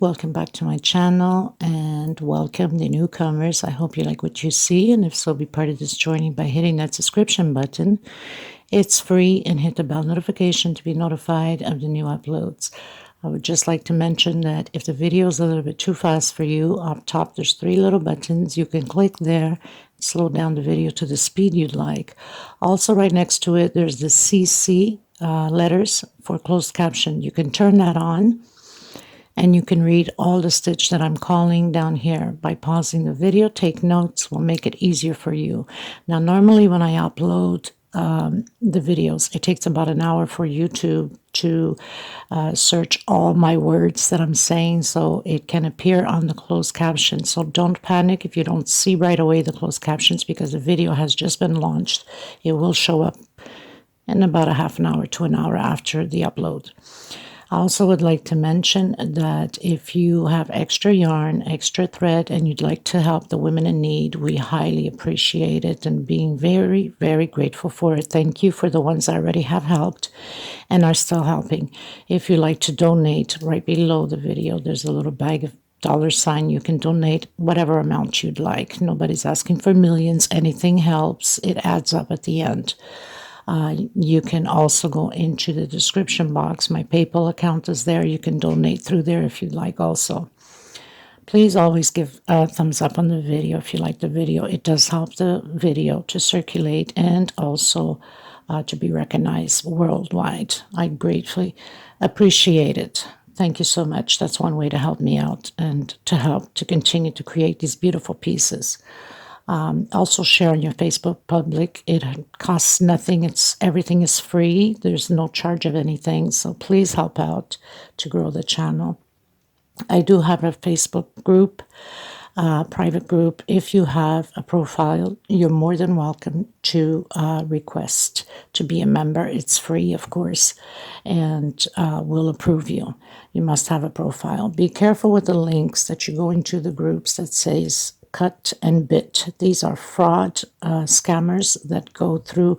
welcome back to my channel and welcome the newcomers. I hope you like what you see, and if so, be part of this journey by hitting that subscription button. It's free, and hit the bell notification to be notified of the new uploads. I would just like to mention that if the video is a little bit too fast for you, up top there's 3 little buttons. You can click there, slow down the video to the speed you'd like. Also, right next to it, there's the CC letters for closed caption. You can turn that on, and you can read all the stitch that I'm calling down here. By pausing the video, take notes, will make it easier for you. Now, normally when I upload the videos, it takes about an hour for YouTube to search all my words that I'm saying, so it can appear on the closed captions. So don't panic if you don't see right away the closed captions, because the video has just been launched. It will show up in about a half an hour to an hour after the upload. I also would like to mention that if you have extra yarn, extra thread, and you'd like to help the women in need, we highly appreciate it and being very, very grateful for it. Thank you for the ones I already have helped and are still helping. If you'd like to donate, right below the video, there's a little bag of $. You can donate whatever amount you'd like. Nobody's asking for millions. Anything helps. It adds up at the end. You can also go into the description box. My PayPal account is there. You can donate through there if you'd like also. Please always give a thumbs up on the video if you like the video. It does help the video to circulate and also to be recognized worldwide. I gratefully appreciate it. Thank you so much. That's one way to help me out and to help to continue to create these beautiful pieces. Also share on your Facebook public. It costs nothing. Everything is free. There's no charge of anything. So please help out to grow the channel. I do have a Facebook group, private group. If you have a profile, you're more than welcome to request to be a member. It's free, of course, and we'll approve you. You must have a profile. Be careful with the links that you go into the groups that says cut and bit. These are fraud scammers that go through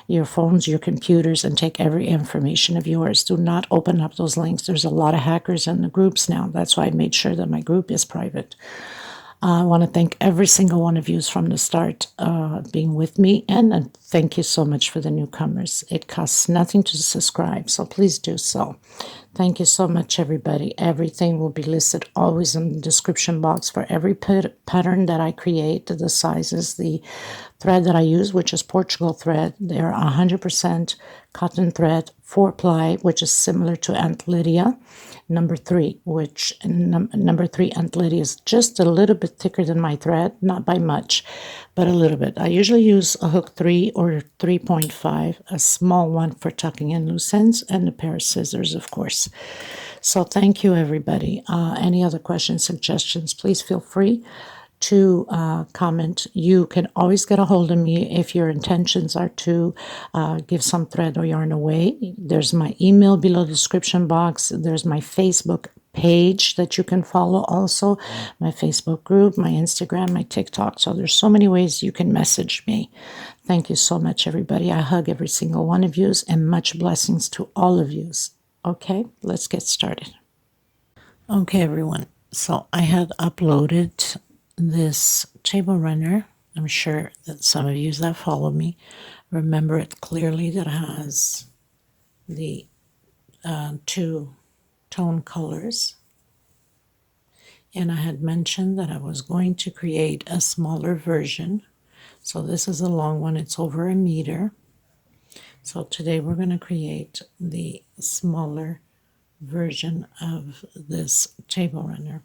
your phones, your computers, and take every information of yours. Do not open up those links. There's a lot of hackers in the groups now. That's why I made sure that my group is private. I want to thank every single one of you from the start being with me, and thank you so much for the newcomers. It costs nothing to subscribe, so please do so. Thank you so much, everybody. Everything will be listed always in the description box for every pattern that I create, the sizes, the thread that I use, which is Portugal thread. They're 100% cotton thread, 4-ply, which is similar to Aunt Lydia. Number 3, which number 3 Aunt Lydia is just a little bit thicker than my thread, not by much, but a little bit. I usually use a hook 3 or 3.5, a small one for tucking in loose ends, and a pair of scissors, of course. So thank you, everybody. Any other questions, suggestions, please feel free to comment. You can always get a hold of me if your intentions are to give some thread or yarn away. There's my email below the description box. There's my Facebook page that you can follow also, my Facebook group, my Instagram, my TikTok. So there's so many ways you can message me. Thank you so much, everybody. I hug every single one of you, and much blessings to all of you. Okay, let's get started. Okay, everyone. So I had uploaded this table runner. I'm sure that some of you that follow me remember it clearly, that has the 2 tone colors. And I had mentioned that I was going to create a smaller version. So this is a long one. It's over 1 meter. So today we're going to create the smaller version of this table runner.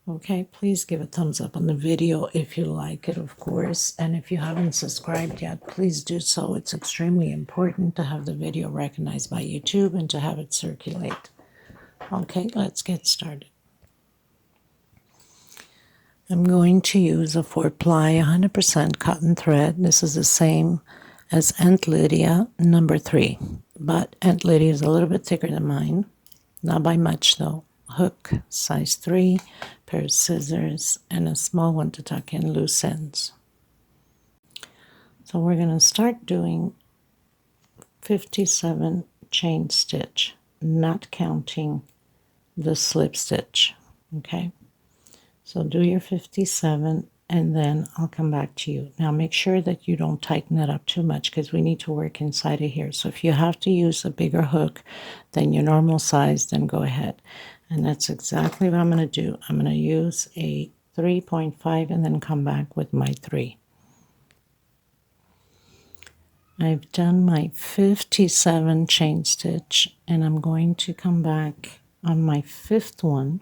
Okay, please give a thumbs up on the video if you like it, of course. And if you haven't subscribed yet, please do so. It's extremely important to have the video recognized by YouTube and to have it circulate. Okay, let's get started. I'm going to use a 4-ply 100% cotton thread. This is the same as Aunt Lydia, number 3. But Aunt Lydia is a little bit thicker than mine. Not by much, though. Hook, size 3, pair of scissors, and a small one to tuck in loose ends. So we're going to start doing 57 chain stitch, not counting the slip stitch. Okay, so do your 57 and then I'll come back to you. Now make sure that you don't tighten it up too much because we need to work inside of here. So if you have to use a bigger hook than your normal size, then go ahead. And that's exactly what I'm going to do. I'm going to use a 3.5 and then come back with my 3. I've done my 57 chain stitch and I'm going to come back on my 5th one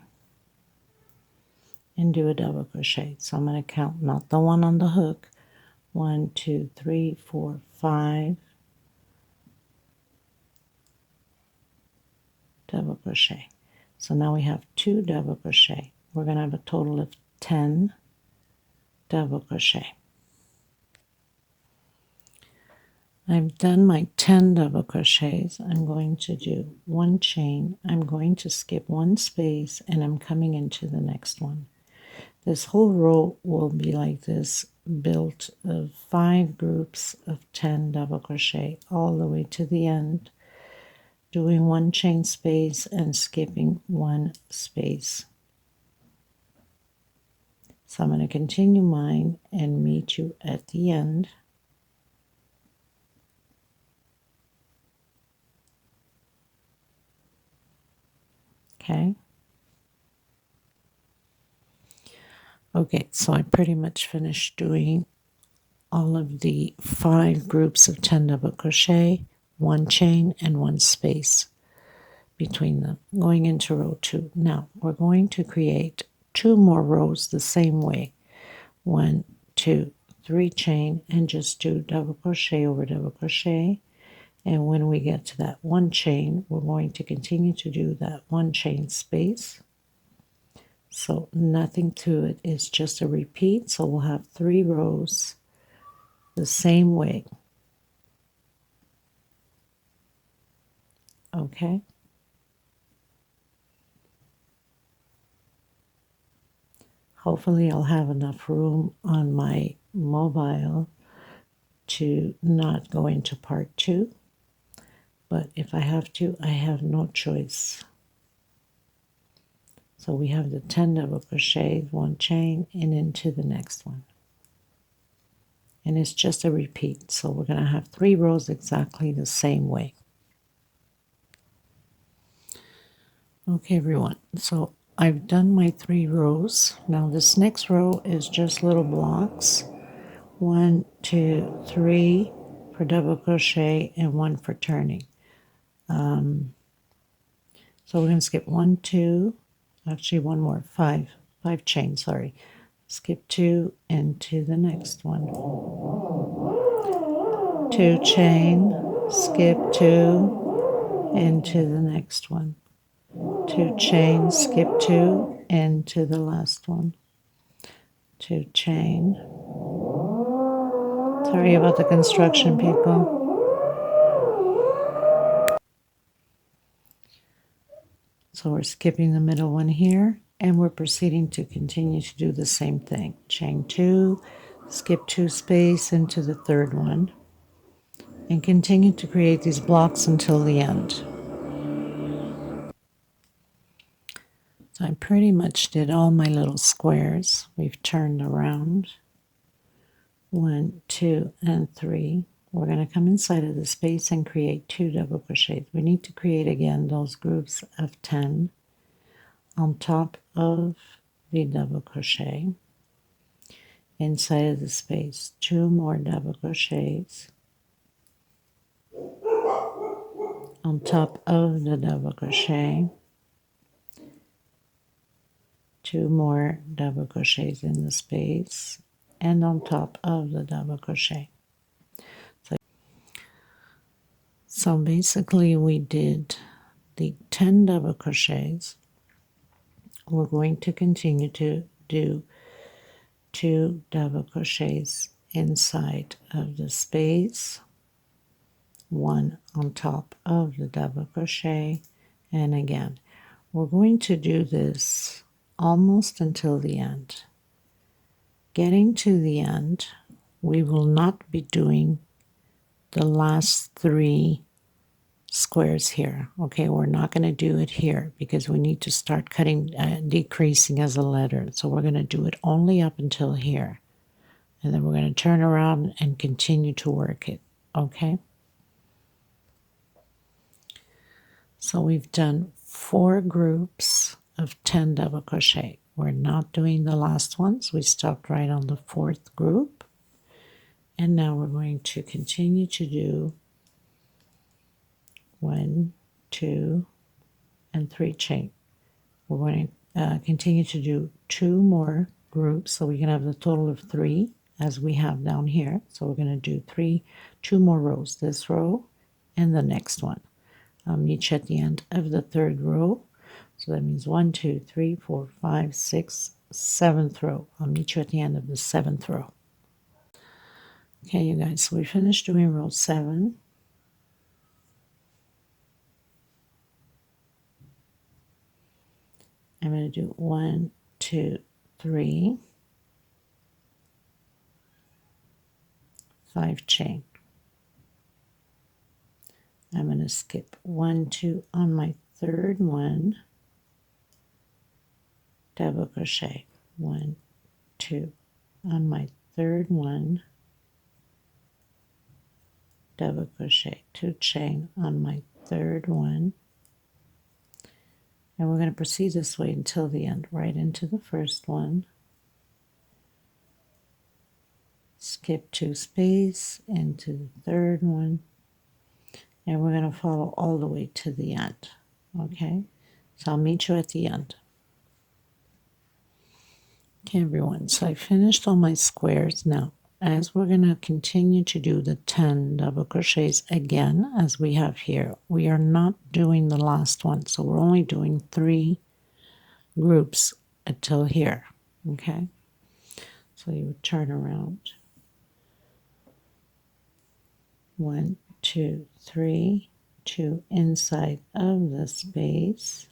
and do a double crochet. So I'm going to count not the one on the hook. 1, 2, 3, 4, 5 double crochet. So now we have 2 double crochet. We're going to have a total of 10 double crochet. I've done my 10 double crochets. I'm going to do 1 chain. I'm going to skip 1 space and I'm coming into the next one. This whole row will be like this, built of 5 groups of 10 double crochet all the way to the end, doing 1 chain space and skipping 1 space. So I'm going to continue mine and meet you at the end. Okay. Okay, so I pretty much finished doing all of the 5 groups of 10 double crochet, 1 chain and 1 space between them, going into row 2. Now we're going to create 2 more rows the same way. 1, 2, 3 chain and just do double crochet over double crochet. And when we get to that 1 chain, we're going to continue to do that 1 chain space. So nothing to it, it's just a repeat. So we'll have 3 rows the same way. Okay. Hopefully I'll have enough room on my mobile to not go into part 2. But if I have to, I have no choice. So we have the 10 double crochets, 1 chain, and into the next one. And it's just a repeat. So we're going to have 3 rows exactly the same way. Okay, everyone. So I've done my 3 rows. Now this next row is just little blocks. 1, 2, 3 for double crochet and 1 for turning. So we're going to skip 1, 2, actually 1 more, 5 chains, sorry. Skip 2 into the next one. 2 chain, skip 2 into the next one. 2 chain, skip 2 into the last one. 2 chain. Sorry about the construction, people. So we're skipping the middle one here, and we're proceeding to continue to do the same thing. Chain 2, skip 2 space into the 3rd one, and continue to create these blocks until the end. So I pretty much did all my little squares. We've turned around. 1, 2, and 3. We're going to come inside of the space and create 2 double crochets. We need to create again those groups of 10 on top of the double crochet. Inside of the space, 2 more double crochets on top of the double crochet. 2 more double crochets in the space and on top of the double crochet. So basically we did the 10 double crochets. We're going to continue to do 2 double crochets inside of the space, 1 on top of the double crochet, and again we're going to do this almost until the end. Getting to the end, we will not be doing the last 3 squares here. Okay, we're not going to do it here because we need to start cutting, decreasing as a letter. So we're going to do it only up until here. And then we're going to turn around and continue to work it. Okay. So we've done 4 groups of 10 double crochet. We're not doing the last ones. We stopped right on the 4th group. And now we're going to continue to do 1, 2, and 3 chain. We're going to continue to do 2 more groups so we can have the total of 3 as we have down here. So we're going to do 2 more rows, this row and the next one. I'll meet you at the end of the 3rd row. So that means 1, 2, 3, 4, 5, 6, 7th row. I'll meet you at the end of the 7th row. Okay, you guys, so we finished doing row 7. I'm going to do 1, 2, 3, 5 chain. I'm going to skip 1, 2 on my 3rd one, double crochet, 1, 2 on my 3rd one, double crochet, 2 chain on my 3rd one, and we're going to proceed this way until the end, right into the 1st one, skip 2 space into the 3rd one, and we're going to follow all the way to the end. Okay, so I'll meet you at the end. Okay, everyone, so I finished all my squares. Now, as we're going to continue to do the 10 double crochets again, as we have here, we are not doing the last one, so we're only doing 3 groups until here. Okay, so you would turn around. 1, 2, 3, 2 inside of the space,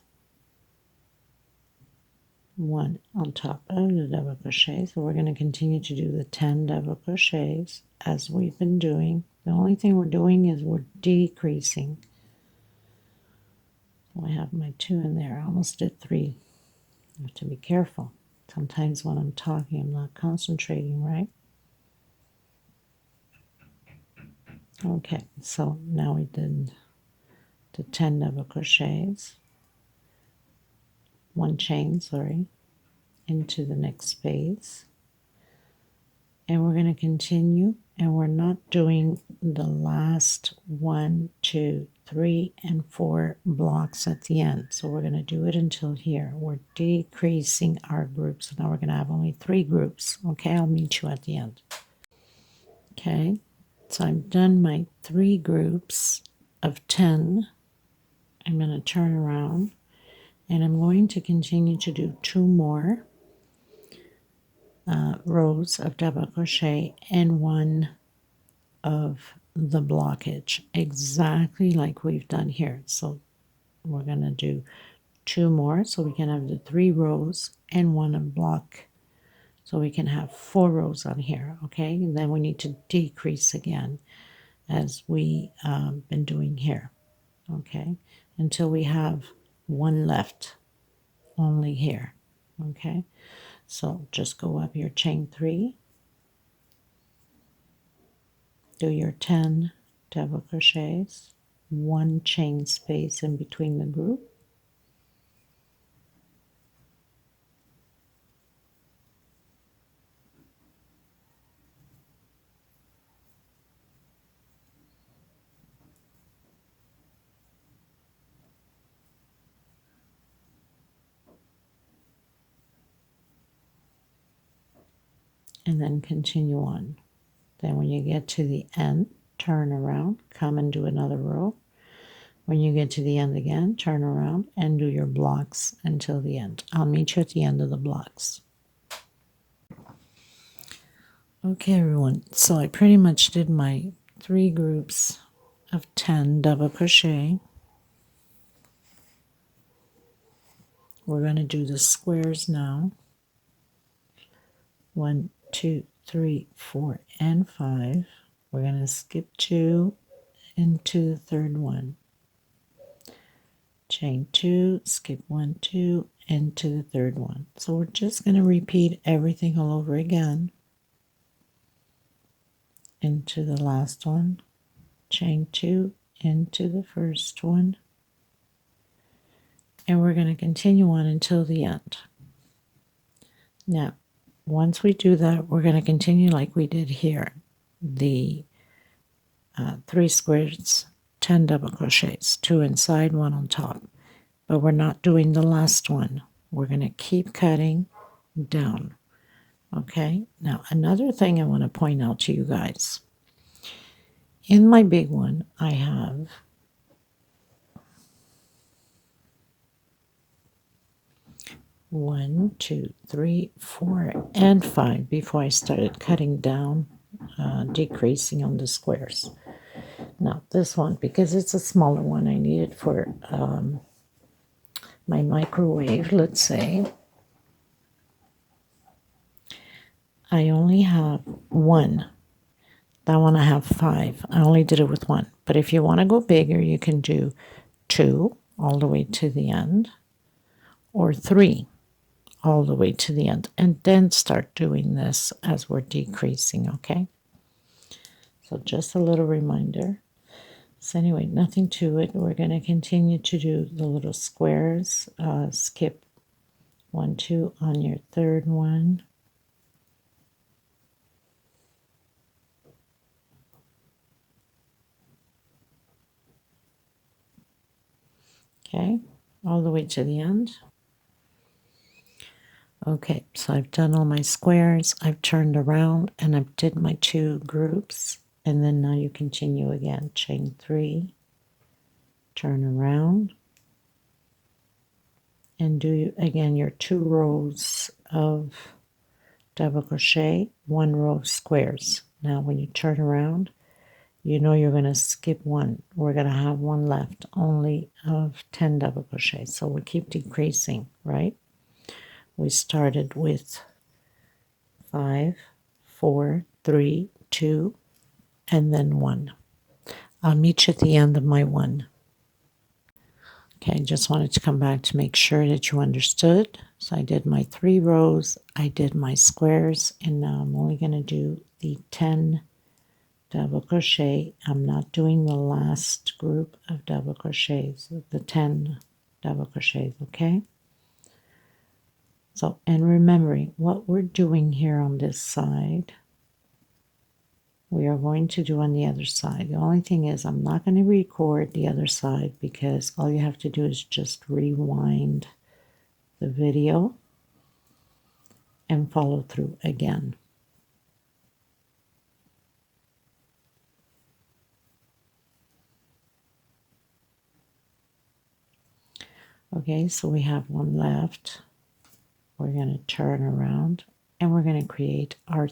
1 on top of the double crochet. So we're going to continue to do the 10 double crochets as we've been doing. The only thing we're doing is we're decreasing. So I have my 2 in there. I almost did 3. I have to be careful. Sometimes when I'm talking, I'm not concentrating, right? Okay, so now we did the 10 double crochets, 1 chain, sorry, into the next space. And we're going to continue, and we're not doing the last 1, 2, 3, and 4 blocks at the end. So we're going to do it until here. We're decreasing our groups. So now we're going to have only 3 groups. Okay, I'll meet you at the end. Okay, so I've done my 3 groups of 10. I'm going to turn around, and I'm going to continue to do 2 more rows of double crochet and 1 of the blockage, exactly like we've done here. So we're going to do 2 more so we can have the 3 rows and 1 of block, so we can have 4 rows on here. Okay, and then we need to decrease again as we been doing here. Okay, until we have 1 left only here. Okay, so just go up your chain 3, do your 10 double crochets, 1 chain space in between the group, and then continue on. Then when you get to the end, turn around, come and do another row. When you get to the end again, turn around and do your blocks until the end. I'll meet you at the end of the blocks. Okay, everyone, so I pretty much did my 3 groups of 10 double crochet. We're going to do the squares now. 1, 2, 3, 4, and 5. We're going to skip 2 into the 3rd one. chain 2, skip 1, 2, into the third one. So we're just going to repeat everything all over again. Into the last one, chain 2, into the first one, and we're going to continue on until the end. Now, once we do that, we're going to continue like we did here. The 3 squares, 10 double crochets, 2 inside, 1 on top. But we're not doing the last one. We're going to keep cutting down. Okay, now another thing I want to point out to you guys. In my big one, I have 1, 2, 3, 4, and 5 before I started cutting down, decreasing on the squares. Now this one, because it's a smaller one, I need it for my microwave, let's say. I only have 1. That one I have 5. I only did it with 1. But if you want to go bigger, you can do 2 all the way to the end, or 3 all the way to the end, and then start doing this as we're decreasing, okay? So just a little reminder. So anyway, nothing to it. We're going to continue to do the little squares. Skip 1, 2 on your third one. Okay, all the way to the end. Okay, so I've done all my squares, I've turned around, and I've did my 2 groups, and then now you continue again. Chain 3, turn around, and do again your 2 rows of double crochet, 1 row of squares. Now when you turn around, you know you're going to skip 1. We're going to have 1 left, only of 10 double crochets. So we keep decreasing, right? We started with 5, 4, 3, 2, and then 1. I'll meet you at the end of my 1. Okay, just wanted to come back to make sure that you understood. So I did my 3 rows, I did my squares, and now I'm only going to do the 10 double crochet. I'm not doing the last group of double crochets, the 10 double crochets, okay? So, and remembering what we're doing here on this side, we are going to do on the other side. The only thing is I'm not going to record the other side because all you have to do is just rewind the video and follow through again. Okay, so we have 1 left. We're going to turn around and we're going to create our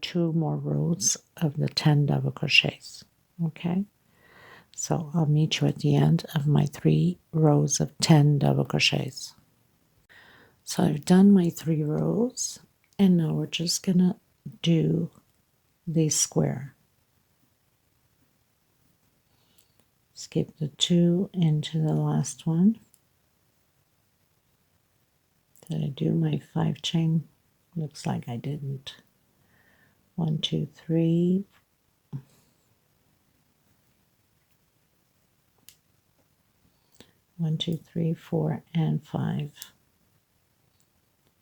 2 more rows of the 10 double crochets. Okay, so I'll meet you at the end of my 3 rows of 10 double crochets. So I've done my 3 rows, and now we're just going to do the square. Skip the 2 into the last one. Did I do my 5 chain? Looks like I didn't. 1, 2, 3. 1, 2, 3, 4, and 5.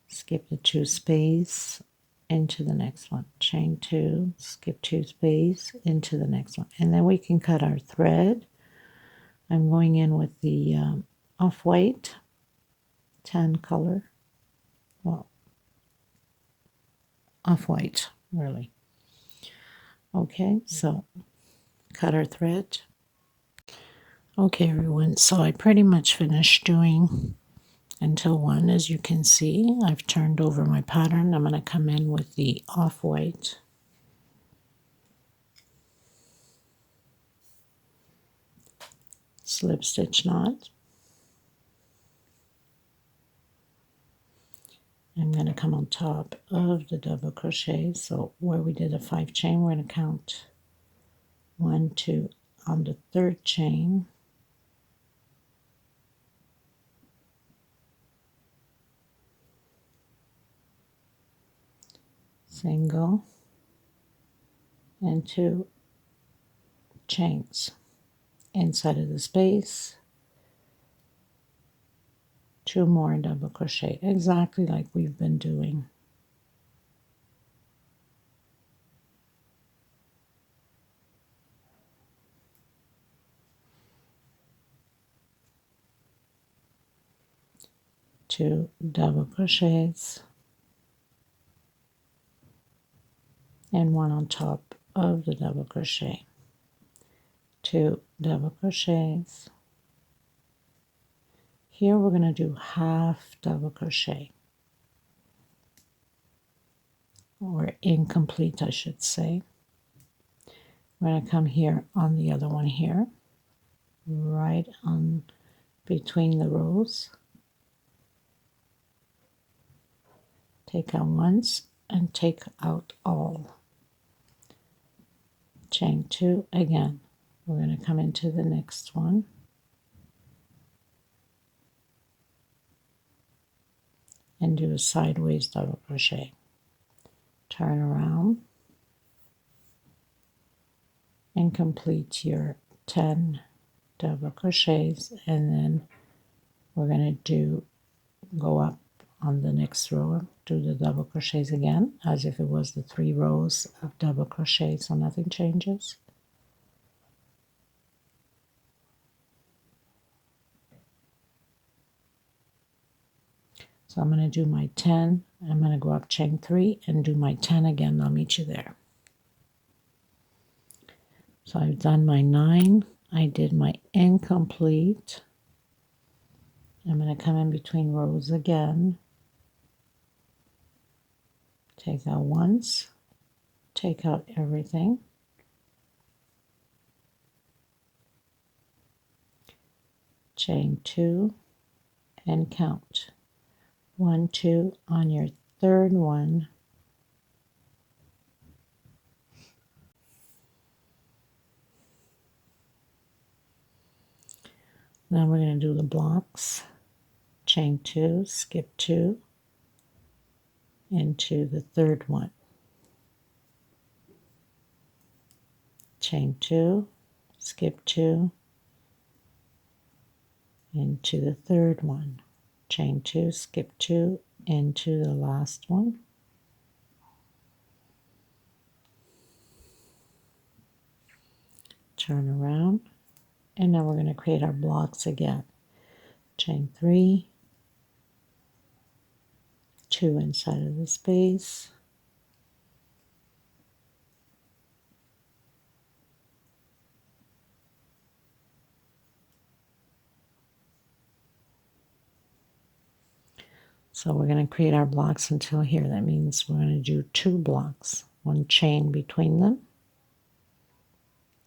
Skip the 2 space into the next one. Chain 2, skip 2 space into the next one. And then we can cut our thread. I'm going in with the off-white tan color. Well, off-white, really. Okay, so cut our thread. Okay, everyone, so I pretty much finished doing until 1. As you can see, I've turned over my pattern. I'm going to come in with the off-white. Slip stitch knot. I'm going to come on top of the double crochet. So where we did a 5 chain, we're going to count 1, 2 on the 3rd chain. single, and 2 chains inside of the space, 2 more double crochet, exactly like we've been doing. Two double crochets and 1 on top of the double crochet, 2 double crochets. Here we're going to do half double crochet, or incomplete I should say. We're going to come here on the other one here, right on between the rows, take out once and take out all, chain 2 again. We're going to come into the next one and do a sideways double crochet, turn around and complete your 10 double crochets, and then we're going to go up on the next row, do the double crochets again as if it was the 3 rows of double crochet, so nothing changes. So I'm going to do my 10, I'm going to go up chain 3 and do my 10 again. I'll meet you there. So I've done my 9, I did my incomplete. I'm going to come in between rows again, take out once, take out everything, chain 2 and count 1, 2 on your third one. Now we're going to do the blocks, chain 2, skip 2 into the third one, chain 2, skip 2 into the third one, chain 2, skip 2 into the last one, turn around, and now we're going to create our blocks again, chain 3, 2 inside of the space, so we're going to create our blocks until here. That means we're going to do 2 blocks, 1 chain between them.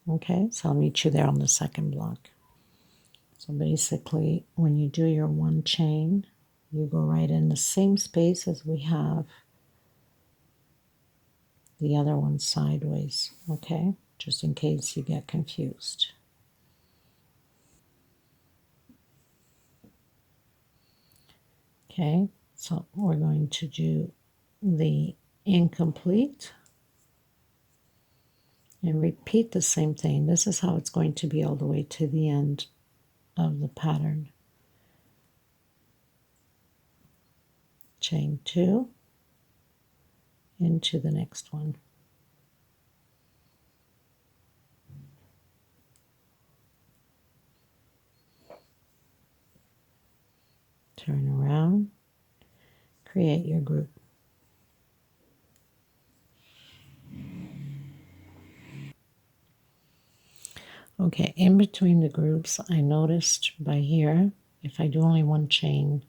Okay, so I'll meet you there on the second block. So basically, when you do your 1 chain, you go right in the same space as we have the other one sideways, okay? Just in case you get confused. Okay, so we're going to do the incomplete and repeat the same thing. This is how it's going to be all the way to the end of the pattern. Chain 2 into the next one. Turn around, create your group. Okay, in between the groups, I noticed by here, if I do only 1 chain,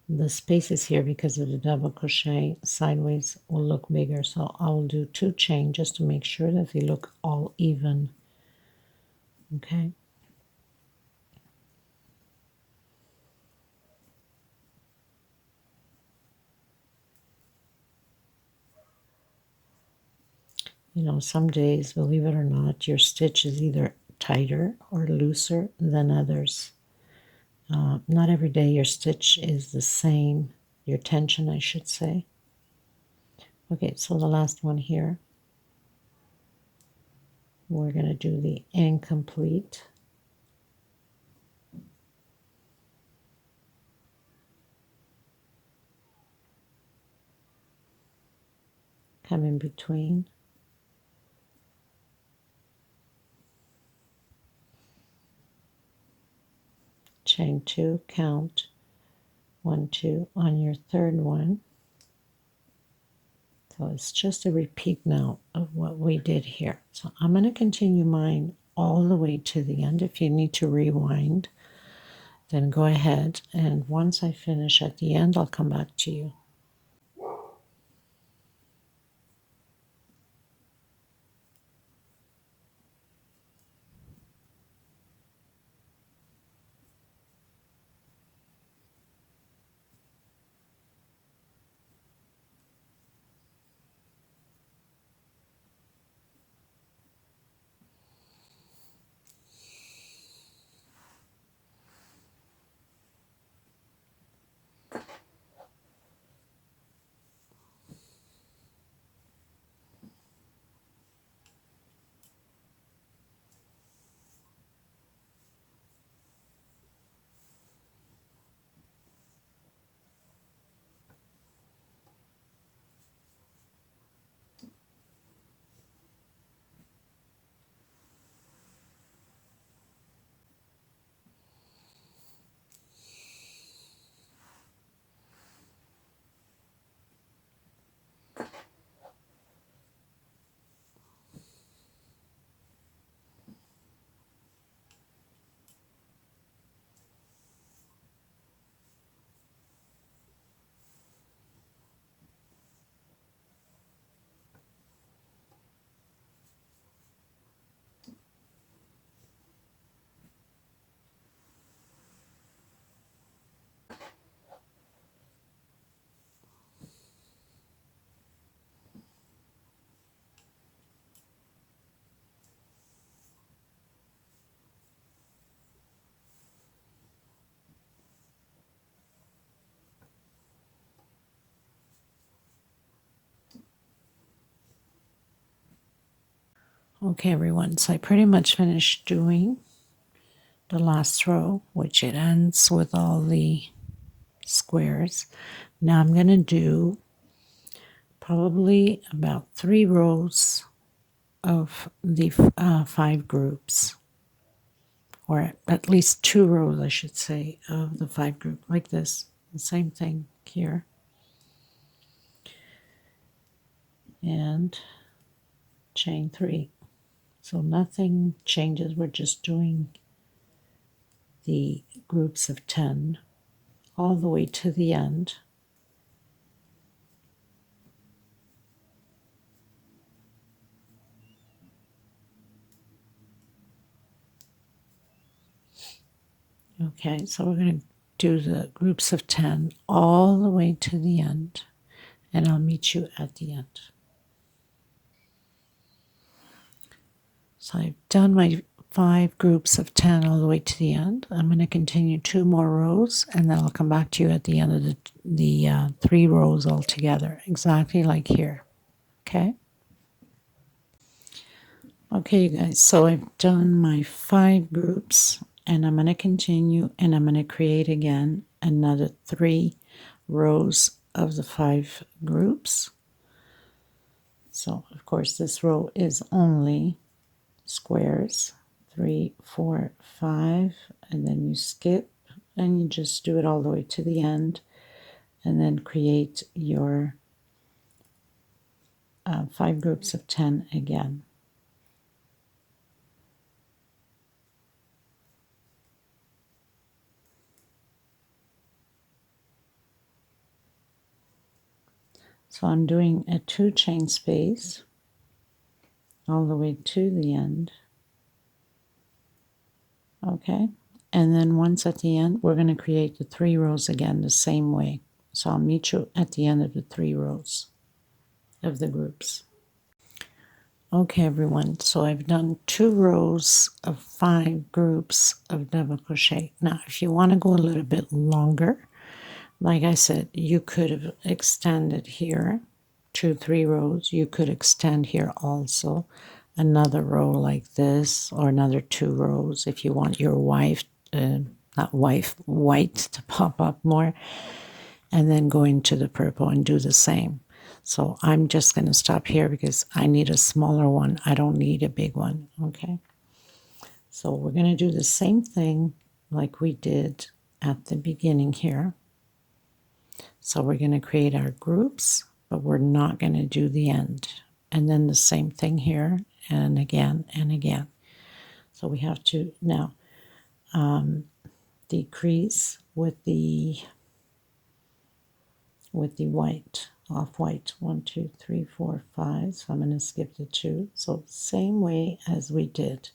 the spaces here, because of the double crochet sideways, will look bigger. So I will do 2 chain just to make sure that they look all even. Okay. You know, some days, believe it or not, your stitch is either tighter or looser than others. Not every day your stitch is the same, your tension, I should say. Okay, so the last one here, we're going to do the incomplete. Come in between. Chain 2, count 1, 2 on your third one. So it's just a repeat now of what we did here. So I'm going to continue mine all the way to the end. If you need to rewind, then go ahead. And once I finish at the end, I'll come back to you. Okay, everyone, so I pretty much finished doing the last row, which it ends with all the squares. Now I'm going to do probably about 3 rows of the 5 groups, or at least 2 rows, I should say, of the 5 group, like this. The same thing here. And chain 3. So nothing changes, we're just doing the groups of 10 all the way to the end. Okay, so we're going to do the groups of 10 all the way to the end, and I'll meet you at the end. So I've done my 5 groups of 10 all the way to the end. I'm going to continue 2 more rows, and then I'll come back to you at the end of the 3 rows all together, exactly like here. Okay? Okay, you guys, so I've done my 5 groups, and I'm going to continue, and I'm going to create again another 3 rows of the 5 groups. So, of course, this row is only squares, 3, 4, 5, and then you skip, and you just do it all the way to the end, and then create your 5 groups of 10 again. So I'm doing a 2 chain space all the way to the end. Okay, and then once at the end, we're going to create the 3 rows again the same way. So I'll meet you at the end of the 3 rows of the groups. Okay, everyone, so I've done 2 rows of 5 groups of double crochet. Now, if you want to go a little bit longer, like I said, you could have extended here 2-3 rows. You could extend here also another row like this, or another 2 rows if you want your white to pop up more, and then go into the purple and do the same. So I'm just going to stop here because I need a smaller one. I don't need a big one. Okay, so we're going to do the same thing like we did at the beginning here. So we're going to create our groups, but we're not going to do the end. And then the same thing here, and again and again. So we have to now decrease with the white, off-white. 1, 2, 3, 4, 5. So I'm going to skip the 2. So same way as we did,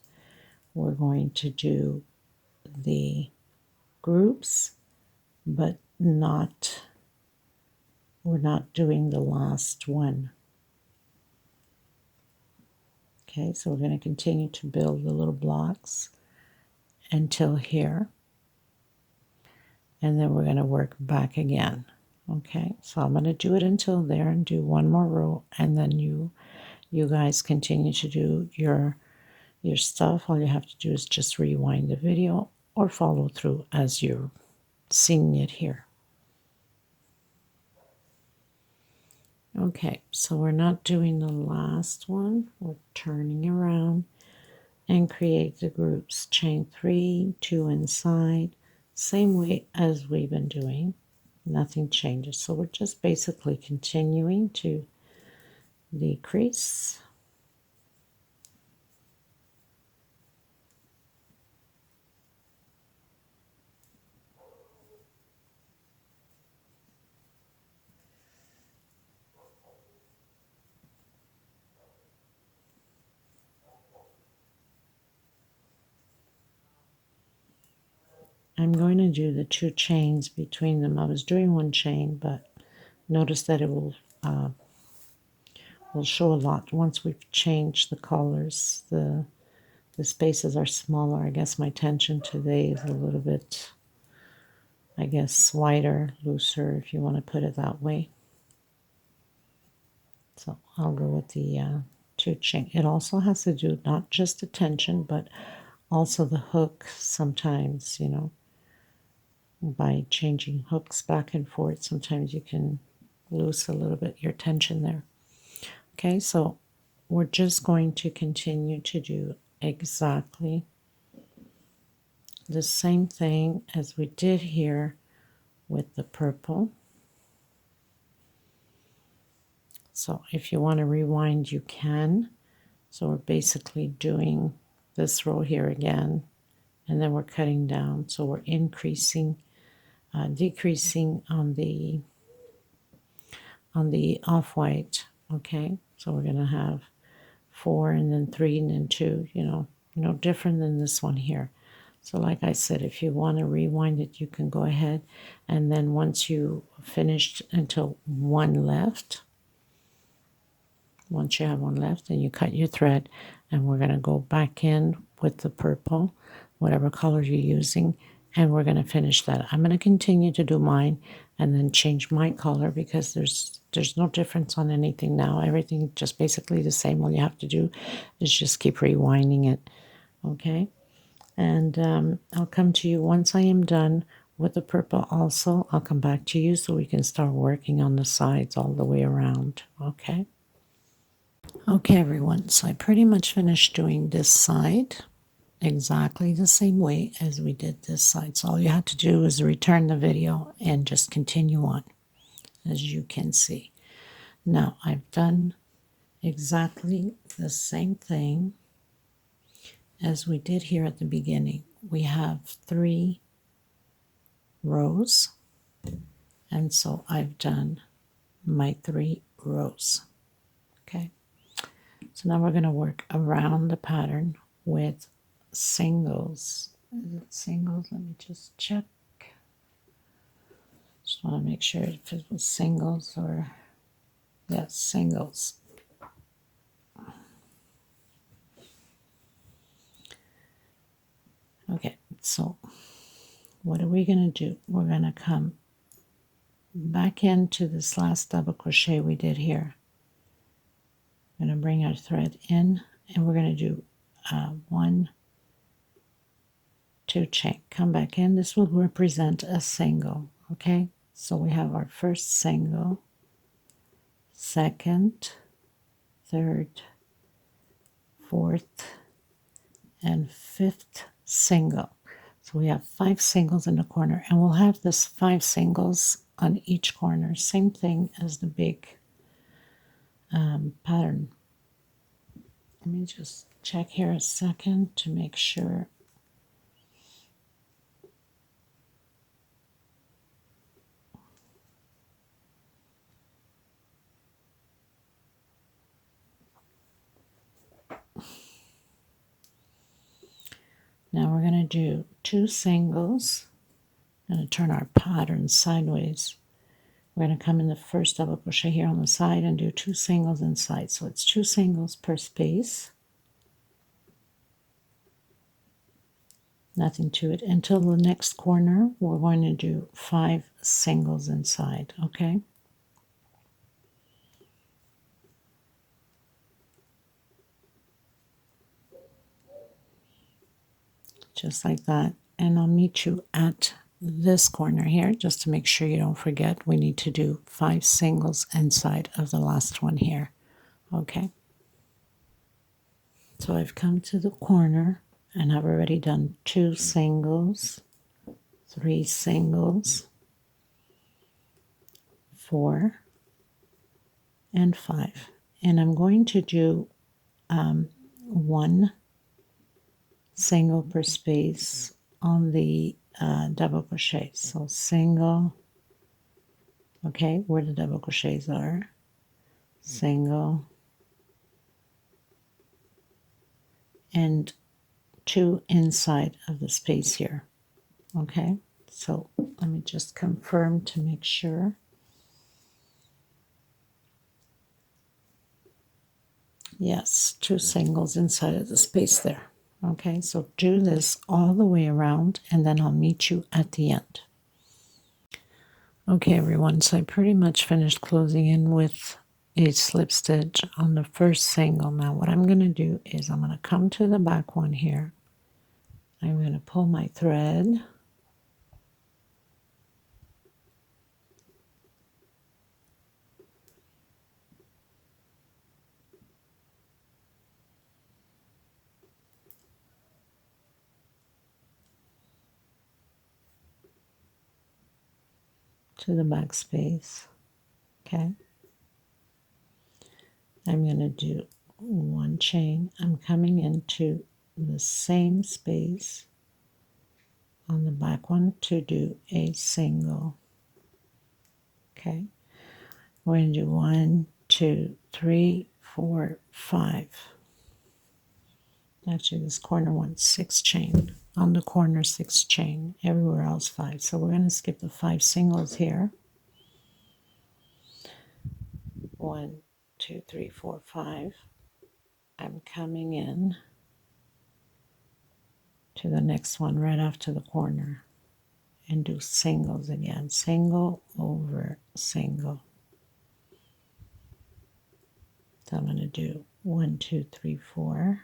we're going to do the groups, but we're not doing the last one. Okay, so we're going to continue to build the little blocks until here, and then we're going to work back again. Okay, so I'm going to do it until there and do one more row, and then you guys continue to do your stuff. All you have to do is just rewind the video or follow through as you're seeing it here. Okay, so we're not doing the last one. We're turning around and create the groups. Chain 3, 2 inside, same way as we've been doing. Nothing changes. So we're just basically continuing to decrease. I'm going to do the 2 chains between them. I was doing 1 chain, but notice that it will show a lot once we've changed the colors. The spaces are smaller. I guess my tension today is a little bit, I guess, wider, looser, if you want to put it that way. So I'll go with the 2 chain. It also has to do not just the tension, but also the hook sometimes, you know. By changing hooks back and forth, sometimes you can loose a little bit your tension there. Okay, so we're just going to continue to do exactly the same thing as we did here with the purple. So if you want to rewind, you can. So we're basically doing this row here again, and then we're cutting down. So we're increasing, decreasing on the off-white. Okay, so we're going to have 4 and then 3 and then 2, you know, no different than this one here. So like I said, if you want to rewind it, you can go ahead, and then once you finished until 1 left, once you have 1 left, then you cut your thread, and we're going to go back in with the purple, whatever color you're using, and we're going to finish that. I'm going to continue to do mine and then change my color because there's no difference on anything now. Everything just basically the same. All you have to do is just keep rewinding it. Okay, and I'll come to you once I am done with the purple. Also, I'll come back to you so we can start working on the sides all the way around. Okay. Okay, everyone, so I pretty much finished doing this side exactly the same way as we did this side. So all you have to do is return the video and just continue on, as you can see. Now, I've done exactly the same thing as we did here at the beginning. We have 3 rows, and so I've done my 3 rows. Okay. So now we're going to work around the pattern with singles. Is it singles? Let me just check. Just want to make sure if it was singles or, yes, singles. Okay, so what are we going to do? We're going to come back into this last double crochet we did here. going to bring our thread in, and we're going to do 1, 2 chain. Come back in. This will represent a single. Okay, so we have our first single, second, third, fourth, and fifth single. So we have 5 singles in the corner, and we'll have this 5 singles on each corner. Same thing as the big pattern. Let me just check here a second to make sure. Now we're going to do 2 singles. I'm going to turn our pattern sideways. We're going to come in the first double crochet here on the side and do 2 singles inside. So it's 2 singles per space. Nothing to it. Until the next corner, we're going to do 5 singles inside, okay? Just like that. And I'll meet you at this corner here, just to make sure you don't forget. We need to do 5 singles inside of the last one here, okay? So I've come to the corner, and I've already done 2 singles, 3 singles, 4, and 5. And I'm going to do 1 single per space on the double crochet. So single, okay, where the double crochets are, single, and 2 inside of the space here, okay? So let me just confirm to make sure. Yes, 2 singles inside of the space there. Okay, so do this all the way around, and then I'll meet you at the end. Okay, everyone, so I pretty much finished closing in with a slip stitch on the first single. Now what I'm going to do is I'm going to come to the back one here. I'm going to pull my thread. To the back space, okay? I'm going to do 1 chain. I'm coming into the same space on the back one to do a single, okay? We're going to do 1, 2, 3, 4, 5. Actually, this corner wants 6 chain. On the corner, 6 chain. Everywhere else, 5. So we're going to skip the 5 singles here. 1, 2, 3, 4, 5. I'm coming in to the next one right after the corner and do singles again. Single over single. So I'm going to do 1, 2, 3, 4,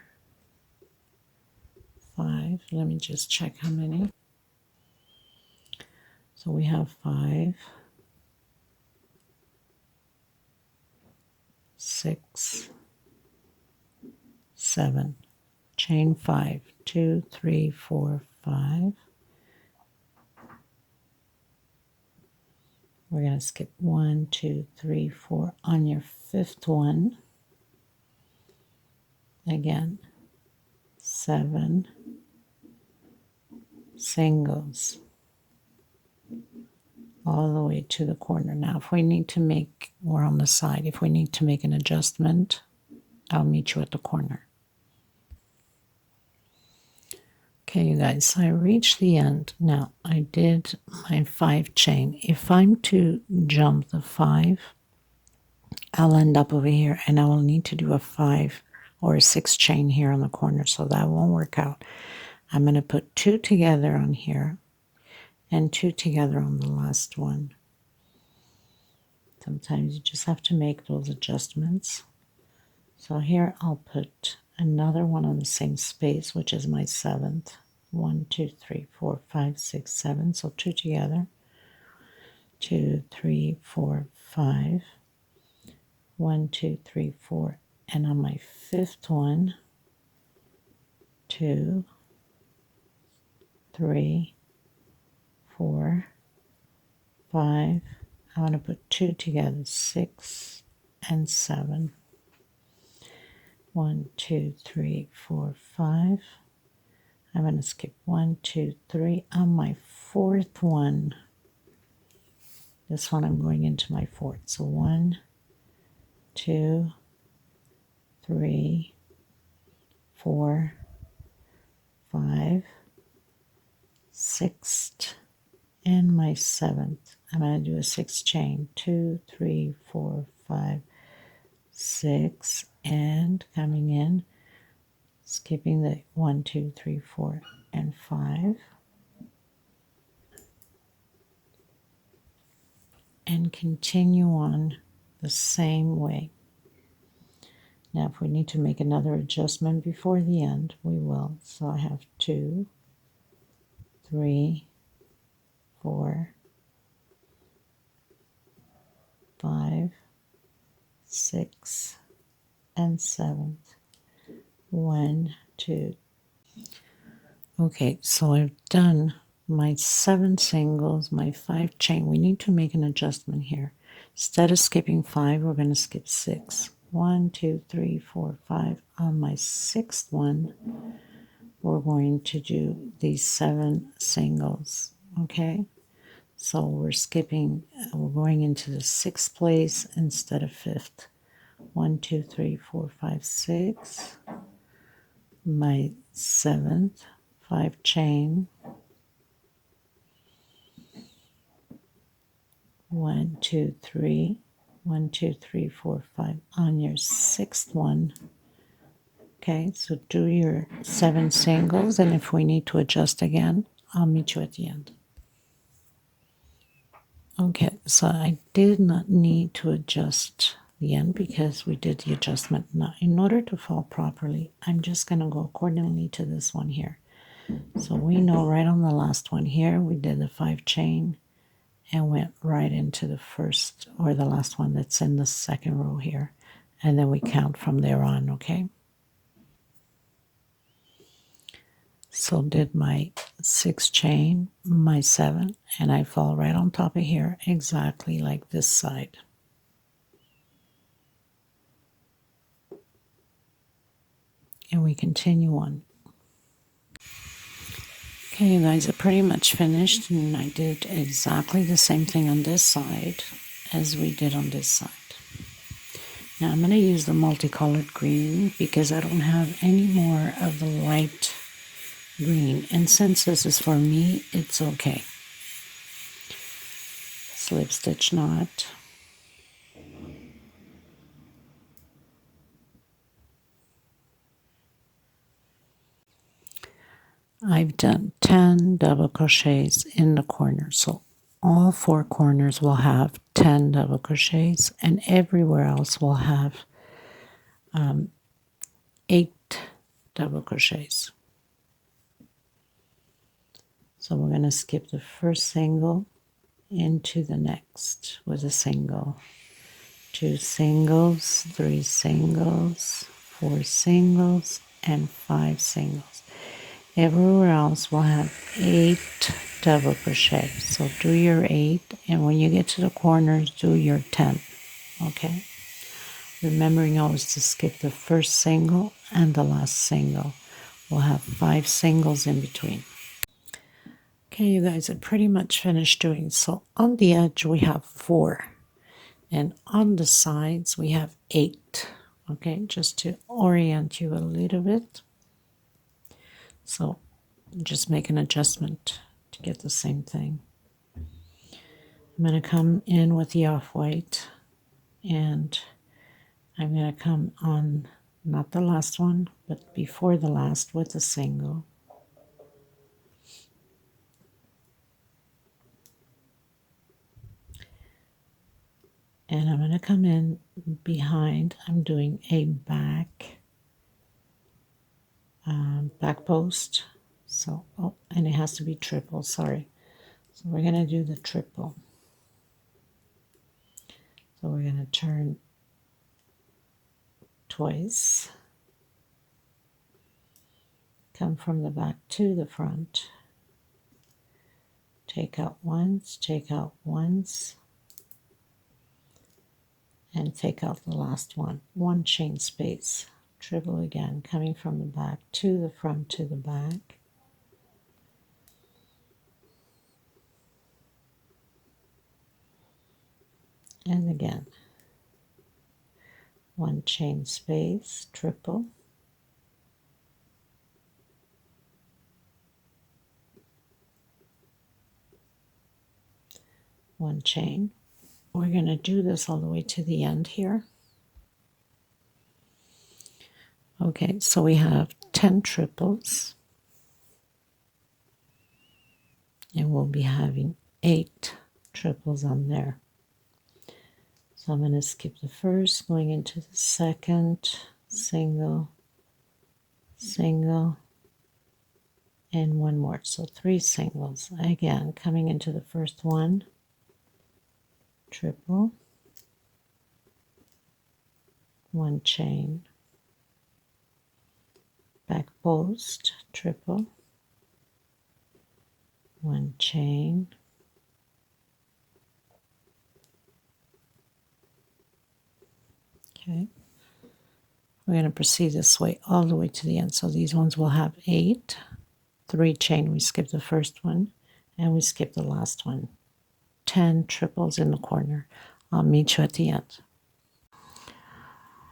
5. Let me just check how many. So we have 5, 6, 7. Chain 5. 2, 3, 4, 5. We're going to skip 1, 2, 3, 4 on your 5th one. Again, 7 singles all the way to the corner. Now, if we need to make, we're on the side, if we need to make an adjustment, I'll meet you at the corner. Okay, you guys, so I reached the end. Now, I did my 5 chain. If I'm to jump the 5, I'll end up over here, and I will need to do a 5 or a 6 chain here on the corner, so that won't work out. I'm going to put 2 together on here and 2 together on the last one. Sometimes you just have to make those adjustments. So here I'll put another one on the same space, which is my 7th. 1, 2, 3, 4, 5, 6, 7. So 2 together. 2, 3, 4, 5. 1, 2, 3, 4. And on my 5th one, 2, 3, 4, 5. I want to put 2 together, 6 and 7. 1, 2, 3, 4, 5. I'm going to skip 1, 2, 3 on my 4th one. This one I'm going into my 4th. So 1, 2, 3, 4, 5, 6th, and my 7th. I'm going to do a 6 chain. 2, 3, 4, 5, 6, and coming in, skipping the 1, 2, 3, 4, and 5. And continue on the same way. Now, if we need to make another adjustment before the end, we will. So I have 2, 3, 4, 5, 6, and 7. 1, 2. Okay, so I've done my 7 singles, my 5 chain. We need to make an adjustment here. Instead of skipping 5, we're going to skip 6. 1, 2, 3, 4, 5. On my 6th one, we're going to do these 7 singles. Okay, so we're going into the 6th place instead of 5th. 1, 2, 3, 4, 5, 6. My 7th, 5 chain. 1, 2, 3. 1, 2, 3, 4, 5 on your 6th one. Okay, so do your 7 singles, and if we need to adjust again, I'll meet you at the end. Okay, so I did not need to adjust the end because we did the adjustment. Now, in order to fall properly, I'm just going to go accordingly to this one here. So we know right on the last one here, we did the 5 chain and went right into the first or the last one that's in the 2nd row here. And then we count from there on, okay? So did my 6 chain, my 7, and I fall right on top of here, exactly like this side. And we continue on. Okay, you guys are pretty much finished, and I did exactly the same thing on this side as we did on this side. Now I'm going to use the multicolored green because I don't have any more of the light green, and since this is for me, it's okay. Slip stitch knot. I've done 10 double crochets in the corner, so all 4 corners will have 10 double crochets, and everywhere else will have 8 double crochets. So we're going to skip the first single into the next with a single. 2 singles, 3 singles, 4 singles, and 5 singles. Everywhere else will have 8 double crochet. So do your 8, and when you get to the corners, do your 10. Okay? Remembering always to skip the first single and the last single. We'll have 5 singles in between. Okay, you guys are pretty much finished doing. So on the edge we have 4, and on the sides we have 8. Okay, just to orient you a little bit. So just make an adjustment to get the same thing. I'm going to come in with the off-white, and I'm going to come on not the last one, but before the last with a single. And I'm going to come in behind. I'm doing a back post. So, oh, and it has to be triple, sorry. So we're going to do the triple. So we're going to turn twice, come from the back to the front, take out once, and take out the last one chain space, triple again, coming from the back to the front to the back, and again, one chain space, triple, one chain. We're going to do this all the way to the end here. Okay, so we have 10 triples, and we'll be having 8 triples on there. So I'm going to skip the first, going into the second, single, single, and one more. So 3 singles. Again, coming into the first one, triple, one chain, back post, triple, one chain, okay. We're going to proceed this way all the way to the end. So these ones will have 8, 3 chain. We skip the first one, and we skip the last one. 10 triples in the corner. I'll meet you at the end.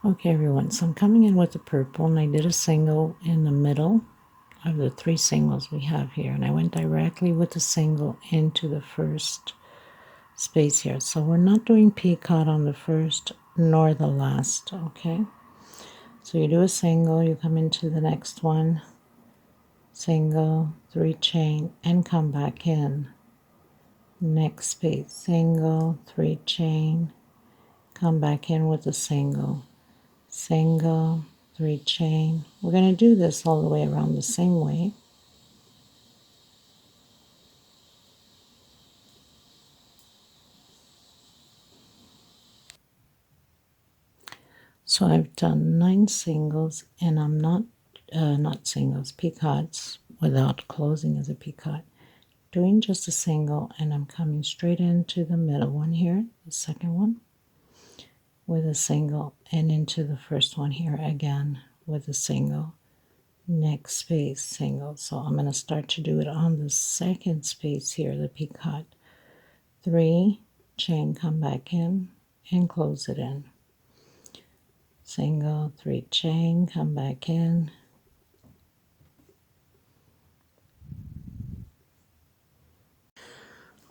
Okay, everyone, so I'm coming in with the purple, and I did a single in the middle of the 3 singles we have here, and I went directly with the single into the first space here. So we're not doing picot on the first nor the last, okay? So you do a single, you come into the next one, single, 3 chain, and come back in. Next space, single, 3 chain, come back in with a single, single, 3 chain. We're going to do this all the way around the same way. So I've done 9 singles, and I'm not singles, picots, without closing as a picot. Doing just a single, and I'm coming straight into the middle one here, the second one, with a single, and into the first one here again with a single. Next space, single. So I'm going to start to do it on the second space here, the picot. 3 chain, come back in and close it in. Single, 3 chain, come back in.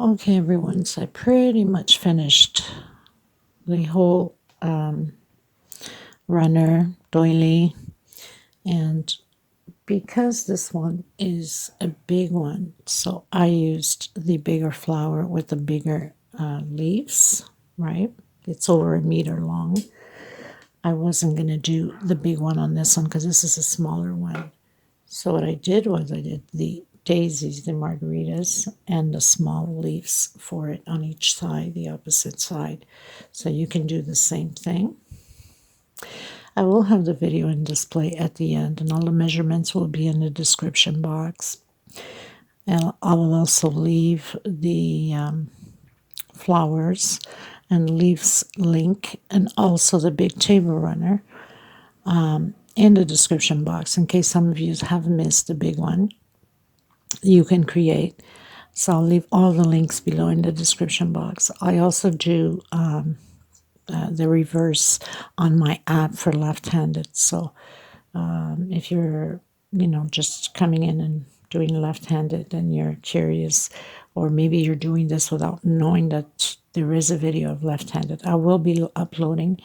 Okay, everyone, so I pretty much finished the whole runner, doily, and because this one is a big one, so I used the bigger flower with the bigger leaves, right? It's over 1 meter long. I wasn't going to do the big one on this one because this is a smaller one. So what I did was I did the daisies, the margaritas, and the small leaves for it on each side, the opposite side. So you can do the same thing. I will have the video and display at the end, and all the measurements will be in the description box. And I will also leave the flowers and leaves link, and also the big table runner in the description box in case some of you have missed the big one you can create. So I'll leave all the links below in the description box. I also do the reverse on my app for left-handed. So if you're, just coming in and doing left-handed and you're curious, or maybe you're doing this without knowing that there is a video of left-handed. I will be uploading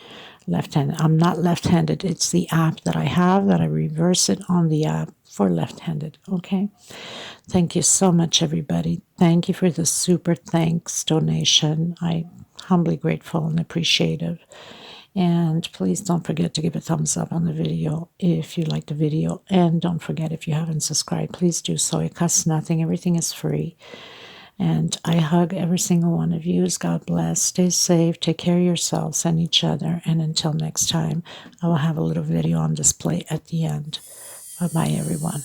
left-handed. I'm not left-handed. It's the app that I have that I reverse it on the app for left-handed. Okay. Thank you so much, everybody. Thank you for the super thanks donation. I'm humbly grateful and appreciative. And please don't forget to give a thumbs up on the video if you like the video. And don't forget, if you haven't subscribed, please do so. It costs nothing. Everything is free. And I hug every single one of you. God bless. Stay safe. Take care of yourselves and each other. And until next time, I will have a little video on display at the end. Bye-bye, everyone.